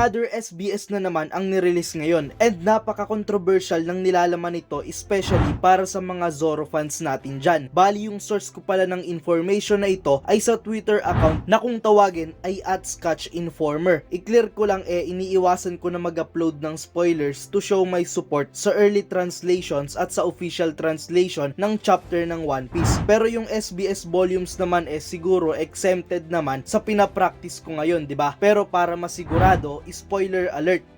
Another SBS na naman ang nirelease ngayon and napaka-controversial ng nilalaman nito, especially para sa mga Zoro fans natin dyan. Bali yung source ko pala ng information na ito ay sa Twitter account na kung tawagin ay @ScotchInformer. I-clear ko lang iniiwasan ko na mag-upload ng spoilers to show my support sa early translations at sa official translation ng chapter ng One Piece. Pero yung SBS volumes naman siguro exempted naman sa pinapractice ko ngayon, di ba? Pero para masigurado, spoiler alert.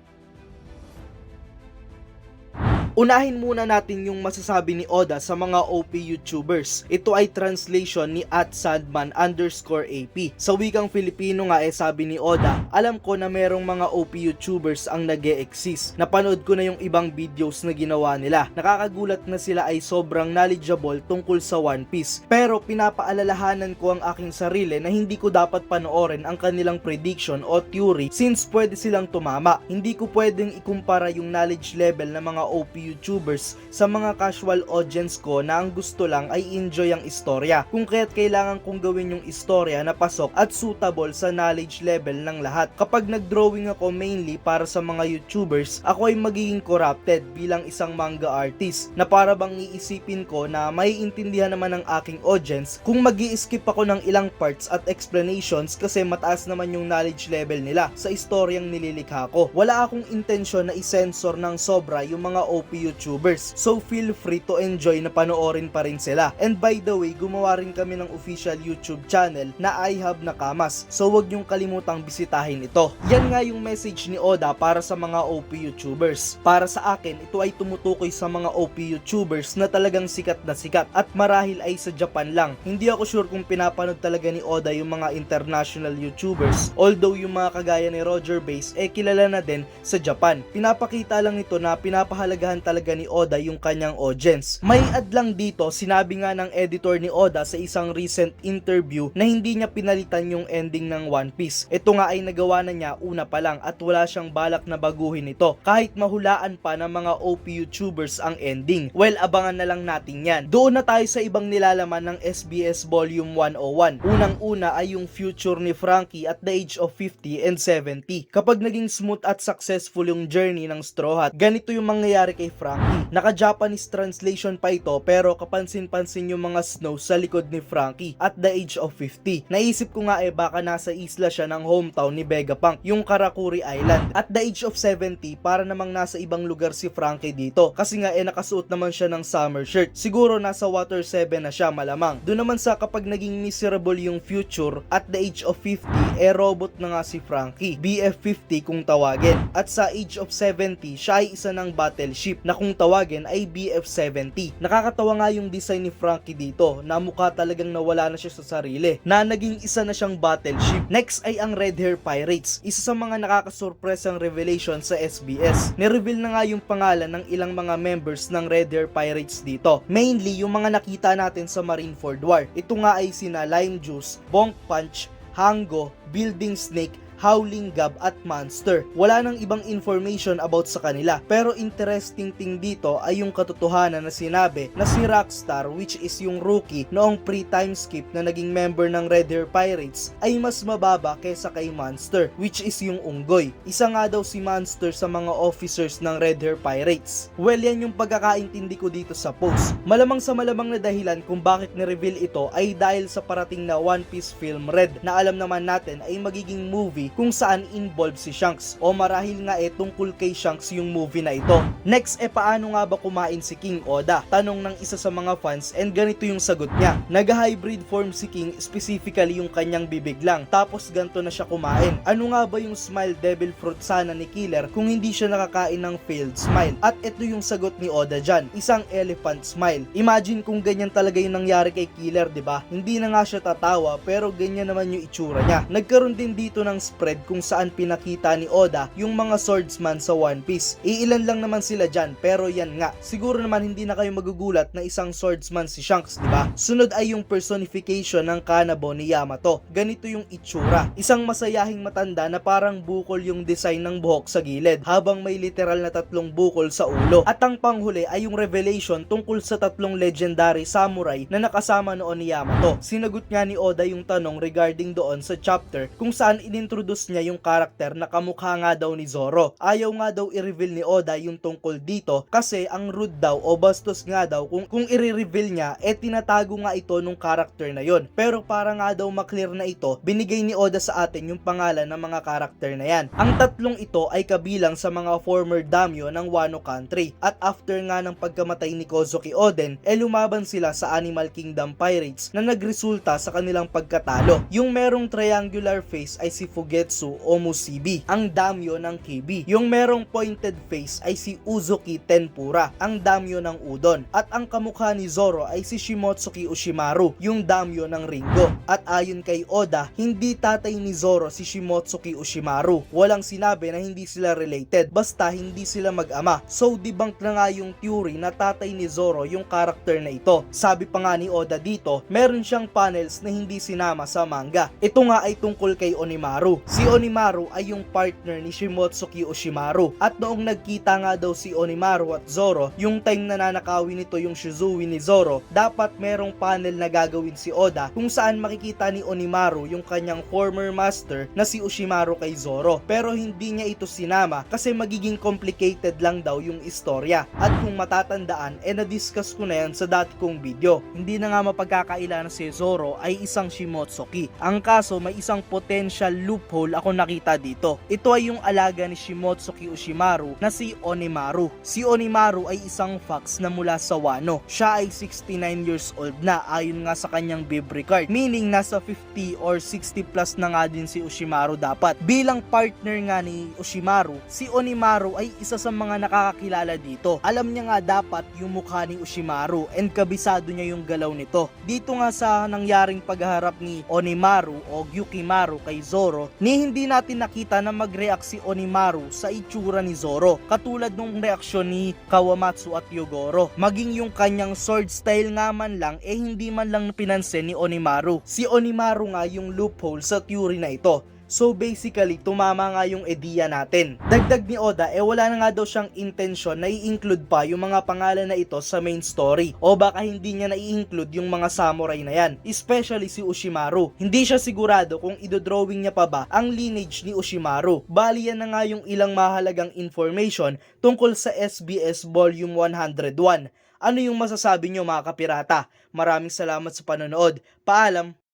Unahin muna natin yung masasabi ni Oda sa mga OP YouTubers. Ito ay translation ni @Sandman_AP. Sa wikang Filipino nga sabi ni Oda, alam ko na merong mga OP YouTubers ang nag-e-exist. Napanood ko na yung ibang videos na ginawa nila. Nakakagulat na sila ay sobrang knowledgeable tungkol sa One Piece. Pero pinapaalalahanan ko ang aking sarili na hindi ko dapat panoorin ang kanilang prediction o theory since pwede silang tumama. Hindi ko pwedeng ikumpara yung knowledge level ng mga OP YouTubers sa mga casual audience ko na ang gusto lang ay enjoy ang istorya. Kung kaya't kailangan kong gawin yung istorya na pasok at suitable sa knowledge level ng lahat. Kapag nag-drawing ako mainly para sa mga YouTubers, ako ay magiging corrupted bilang isang manga artist na para bang iisipin ko na maiintindihan naman ng aking audience kung mag-i-skip ako ng ilang parts at explanations kasi mataas naman yung knowledge level nila sa istoryang nililikha ko. Wala akong intensyon na isensor ng sobra yung mga OP YouTubers. So feel free to enjoy na panoorin pa rin sila. And by the way, gumawa rin kami ng official YouTube channel na I Have Nakamas. So wag niyong kalimutang bisitahin ito. Yan nga yung message ni Oda para sa mga OP YouTubers. Para sa akin, ito ay tumutukoy sa mga OP YouTubers na talagang sikat na sikat at marahil ay sa Japan lang. Hindi ako sure kung pinapanood talaga ni Oda yung mga international YouTubers. Although yung mga kagaya ni Roger Base kilala na din sa Japan. Pinapakita lang ito na pinapahalagahan talaga ni Oda yung kanyang audience. May add lang dito, sinabi nga ng editor ni Oda sa isang recent interview na hindi niya pinalitan yung ending ng One Piece. Ito nga ay nagawa na niya una pa lang at wala siyang balak na baguhin ito kahit mahulaan pa ng mga OP YouTubers ang ending. Well, abangan na lang natin yan. Doon na tayo sa ibang nilalaman ng SBS Volume 101. Unang-una ay yung future ni Franky at the age of 50 and 70. Kapag naging smooth at successful yung journey ng Straw Hat, ganito yung mangyayari kay Franky. Naka-Japanese translation pa ito pero kapansin-pansin yung mga snow sa likod ni Franky at the age of 50. Naisip ko nga baka nasa isla siya ng hometown ni Vegapunk, yung Karakuri Island. At the age of 70, para namang nasa ibang lugar si Franky dito. Kasi nga nakasuot naman siya ng summer shirt. Siguro nasa Water 7 na siya malamang. Doon naman sa kapag naging miserable yung future at the age of 50, robot na nga si Franky. BF-50 kung tawagin. At sa age of 70, siya ay isa ng battleship na kung tawagin ay BF-70. Nakakatawa nga yung design ni Franky dito na mukha talagang nawala na siya sa sarili na naging isa na siyang battleship. Next ay ang Red Hair Pirates. Isa sa mga nakakasurpresang revelation sa SBS. Nireveal na nga yung pangalan ng ilang mga members ng Red Hair Pirates dito. Mainly yung mga nakita natin sa Marineford War. Ito nga ay sina Lime Juice, Bonk Punch, Hango, Building Snake, Howling Gab at Monster. Wala nang ibang information about sa kanila. Pero interesting thing dito ay yung katotohanan na sinabi na si Rockstar, which is yung rookie noong pre-time skip na naging member ng Red Hair Pirates, ay mas mababa kesa kay Monster, which is yung unggoy. Isa nga daw si Monster sa mga officers ng Red Hair Pirates. Well, yan yung pagkakaintindi ko dito sa post. Malamang sa malamang na dahilan kung bakit ni-reveal ito ay dahil sa parating na One Piece film Red na alam naman natin ay magiging movie kung saan involved si Shanks o marahil nga tungkol kay Shanks yung movie na ito. Next paano nga ba kumain si King Oda? Tanong ng isa sa mga fans and ganito yung sagot niya. Nag-hybrid form si King, specifically yung kanyang bibig lang, tapos ganto na siya kumain. Ano nga ba yung smile devil fruit sana ni Killer kung hindi siya nakakain ng failed smile? At ito yung sagot ni Oda dyan, isang elephant smile. Imagine kung ganyan talaga yung nangyari kay Killer, diba? Hindi na nga siya tatawa pero ganyan naman yung itsura niya. Nagkaroon din dito ng spread kung saan pinakita ni Oda yung mga swordsman sa One Piece. Iilan lang naman sila dyan pero yan nga. Siguro naman hindi na kayo magugulat na isang swordsman si Shanks, diba? Sunod ay yung personification ng Kanabo ni Yamato. Ganito yung itsura. Isang masayahing matanda na parang bukol yung design ng buhok sa gilid habang may literal na 3 bukol sa ulo. At ang panghuli ay yung revelation tungkol sa 3 legendary samurai na nakasama noon ni Yamato. Sinagot nga ni Oda yung tanong regarding doon sa chapter kung saan inintroduce inintroduce niya yung karakter na kamukha nga daw ni Zoro. Ayaw nga daw i-reveal ni Oda yung tungkol dito kasi ang rude daw o bastos nga daw kung i-reveal niya tinatago nga ito nung karakter na yon. Pero para nga daw maklear na ito, binigay ni Oda sa atin yung pangalan ng mga karakter na yan. Ang tatlong ito ay kabilang sa mga former daimyo ng Wano Country at after nga ng pagkamatay ni Kozuki Oden, lumaban sila sa Animal Kingdom Pirates na nagresulta sa kanilang pagkatalo. Yung merong triangular face ay si Fugetsu o Musashi, ang daimyo ng KB. Yung merong pointed face ay si Uzuki Tenpura, ang daimyo ng Udon. At ang kamukha ni Zoro ay si Shimotsuki Ushimaru, yung daimyo ng Ringo. At ayon kay Oda, hindi tatay ni Zoro si Shimotsuki Ushimaru. Walang sinabi na hindi sila related, basta hindi sila mag-ama. So debunk na nga yung theory na tatay ni Zoro yung karakter na ito. Sabi pa nga ni Oda dito, meron siyang panels na hindi sinama sa manga. Ito nga ay tungkol kay Onimaru. Si Onimaru ay yung partner ni Shimotsuki Ushimaru. At noong nagkita nga daw si Onimaru at Zoro, yung time na nanakawin nito yung Shizui ni Zoro, dapat merong panel na gagawin si Oda kung saan makikita ni Onimaru yung kanyang former master na si Ushimaru kay Zoro. Pero hindi niya ito sinama kasi magiging complicated lang daw yung istorya. At kung matatandaan, na-discuss ko na yan sa dati kong video. Hindi na nga mapagkakailan si Zoro ay isang Shimotsuki. Ang kaso, may isang potential loophole ako nakita dito. Ito ay yung alaga ni Shimotsuki Ushimaru na si Onimaru. Si Onimaru ay isang fox na mula sa Wano. Siya ay 69 years old na ayon nga sa kanyang bib record. Meaning nasa 50 or 60 plus na nga din si Ushimaru dapat. Bilang partner nga ni Ushimaru, si Onimaru ay isa sa mga nakakakilala dito. Alam niya nga dapat yung mukha ni Ushimaru and kabisado niya yung galaw nito. Dito nga sa nangyaring pagharap ni Onimaru o Gyukimaru kay Zoro, hindi natin nakita na mag-react si Onimaru sa itsura ni Zoro. Katulad nung reaksyon ni Kawamatsu at Yogoro. Maging yung kanyang sword style nga man lang hindi man lang pinansin ni Onimaru. Si Onimaru nga yung loophole sa theory na ito. So basically, tumama nga yung ideya natin. Dagdag ni Oda, wala na nga daw siyang intention na i-include pa yung mga pangalan na ito sa main story. O baka hindi niya na i-include yung mga samurai na yan. Especially si Ushimaru. Hindi siya sigurado kung idodrawing niya pa ba ang lineage ni Ushimaru. Bali yan na nga yung ilang mahalagang information tungkol sa SBS Volume 101. Ano yung masasabi nyo mga kapirata? Maraming salamat sa panonood. Paalam!